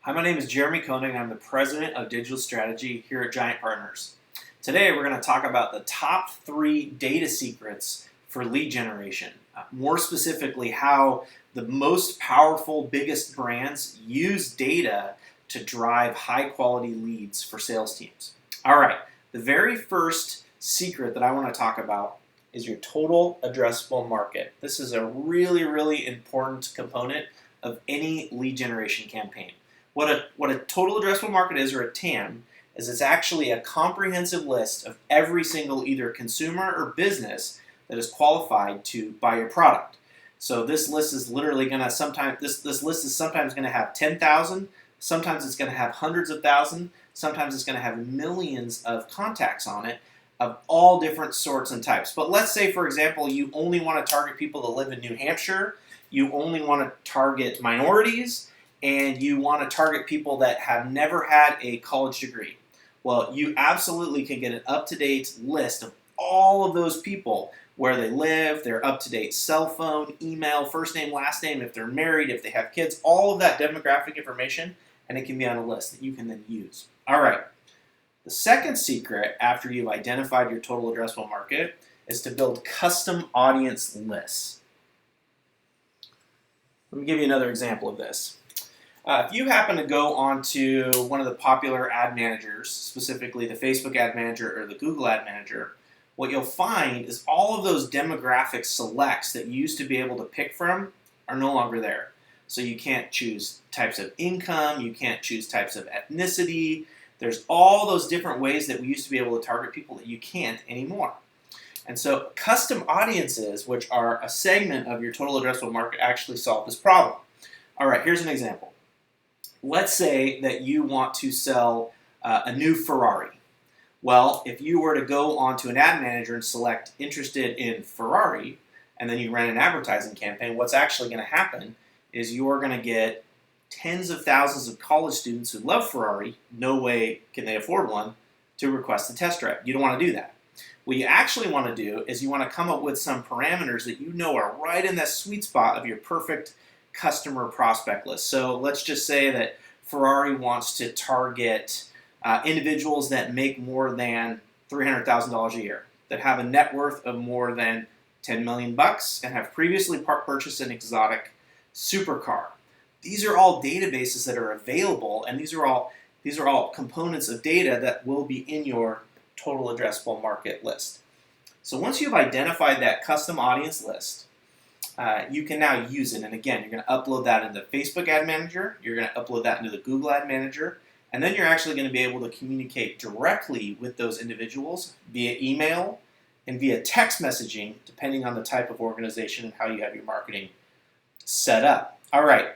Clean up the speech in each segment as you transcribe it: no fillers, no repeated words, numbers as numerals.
Hi, my name is Jeremy Koenig. I'm the President of Digital Strategy here at Giant Partners. Today we're going to talk about the top 3 data secrets for lead generation. More specifically, how the most powerful, biggest brands use data to drive high quality leads for sales teams. All right, the very first secret that I want to talk about is your total addressable market. This is a really important component of any lead generation campaign. What a total addressable market is, or a TAM, is it's actually a comprehensive list of every single either consumer or business that is qualified to buy your product. So this list is literally going to this list is sometimes going to have 10,000, sometimes it's going to have hundreds of thousands, sometimes it's going to have millions of contacts on it of all different sorts and types. But let's say, for example, you only want to target people that live in New Hampshire, you only want to target minorities, and you want to target people that have never had a college degree. Well, you absolutely can get an up-to-date list of all of those people, where they live, their up-to-date cell phone, email, first name, last name, if they're married, if they have kids, all of that demographic information, and it can be on a list that you can then use. All right. The second secret, after you've identified your total addressable market, is to build custom audience lists. Let me give you another example of this. If you happen to go onto one of the popular ad managers, specifically the Facebook ad manager or the Google ad manager, what you'll find is all of those demographic selects that you used to be able to pick from are no longer there. So you can't choose types of income, you can't choose types of ethnicity. There's all those different ways that we used to be able to target people that you can't anymore. And so custom audiences, which are a segment of your total addressable market, actually solve this problem. All right, here's an example. Let's say that you want to sell a new Ferrari. Well, if you were to go onto an ad manager and select interested in Ferrari, and then you run an advertising campaign, what's actually going to happen is you're going to get tens of thousands of college students who love Ferrari, no way can they afford one, to request a test drive. You don't want to do that. What you actually want to do is you want to come up with some parameters that you know are right in that sweet spot of your perfect customer prospect list. So let's just say that Ferrari wants to target individuals that make more than $300,000 a year, that have a net worth of more than 10 million bucks, and have previously purchased an exotic supercar. These are all databases that are available, and these are all components of data that will be in your total addressable market list. So once you've identified that custom audience list, you can now use it. And again, you're going to upload that into Facebook Ad Manager, you're going to upload that into the Google Ad Manager, and then you're actually going to be able to communicate directly with those individuals via email and via text messaging, depending on the type of organization and how you have your marketing set up. All right,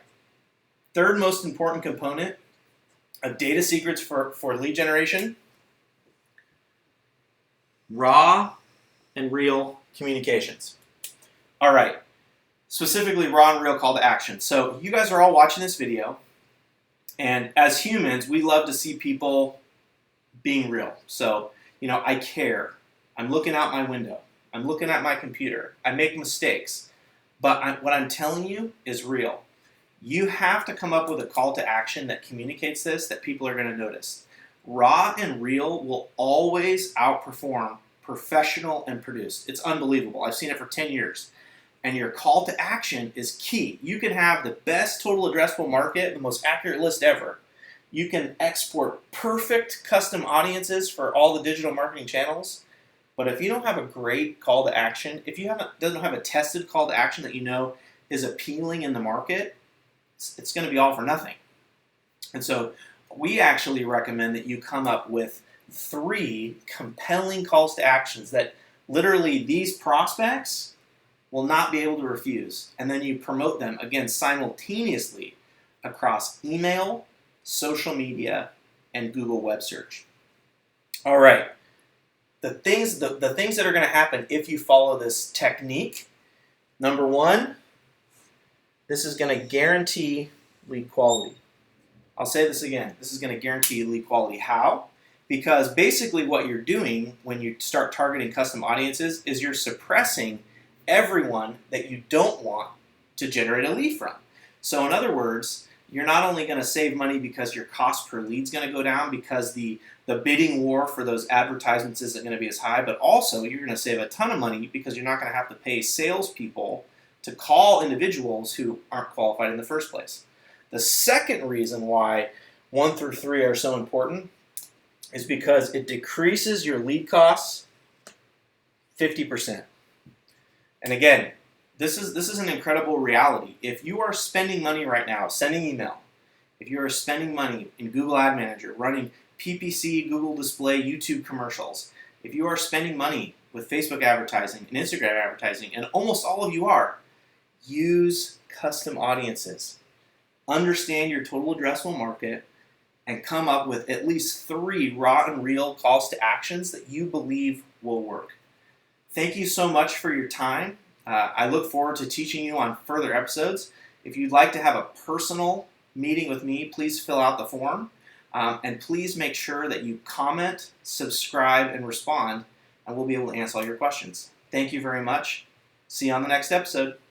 third most important component of data secrets for lead generation: raw and real communications. All right. Specifically, raw and real call to action. So you guys are all watching this video, and as humans, we love to see people being real. So, I care. I'm looking out my window. I'm looking at my computer. I make mistakes. But what I'm telling you is real. You have to come up with a call to action that communicates this, that people are going to notice. Raw and real will always outperform professional and produced. It's unbelievable. I've seen it for 10 years. And your call to action is key. You can have the best total addressable market, the most accurate list ever. You can export perfect custom audiences for all the digital marketing channels. But if you don't have a great call to action, if you doesn't have a tested call to action that you know is appealing in the market, it's going to be all for nothing. And so we actually recommend that you come up with 3 compelling calls to actions that literally these prospects will not be able to refuse. And then you promote them, again, simultaneously across email, social media, and Google Web Search. All right. The things that are going to happen if you follow this technique: number 1, this is going to guarantee lead quality. I'll say this again. This is going to guarantee lead quality. How? Because basically what you're doing when you start targeting custom audiences is you're suppressing everyone that you don't want to generate a lead from. So in other words, you're not only going to save money because your cost per lead is going to go down because the bidding war for those advertisements isn't going to be as high, but also you're going to save a ton of money because you're not going to have to pay salespeople to call individuals who aren't qualified in the first place. The second reason why 1 through 3 are so important is because it decreases your lead costs 50%. And again, this is an incredible reality. If you are spending money right now, sending email, if you are spending money in Google Ad Manager, running PPC, Google Display, YouTube commercials, if you are spending money with Facebook advertising and Instagram advertising, and almost all of you are, use custom audiences. Understand your total addressable market and come up with at least 3 raw and real calls to actions that you believe will work. Thank you so much for your time. I look forward to teaching you on further episodes. If you'd like to have a personal meeting with me, please fill out the form. And please make sure that you comment, subscribe, and respond, and we'll be able to answer all your questions. Thank you very much. See you on the next episode.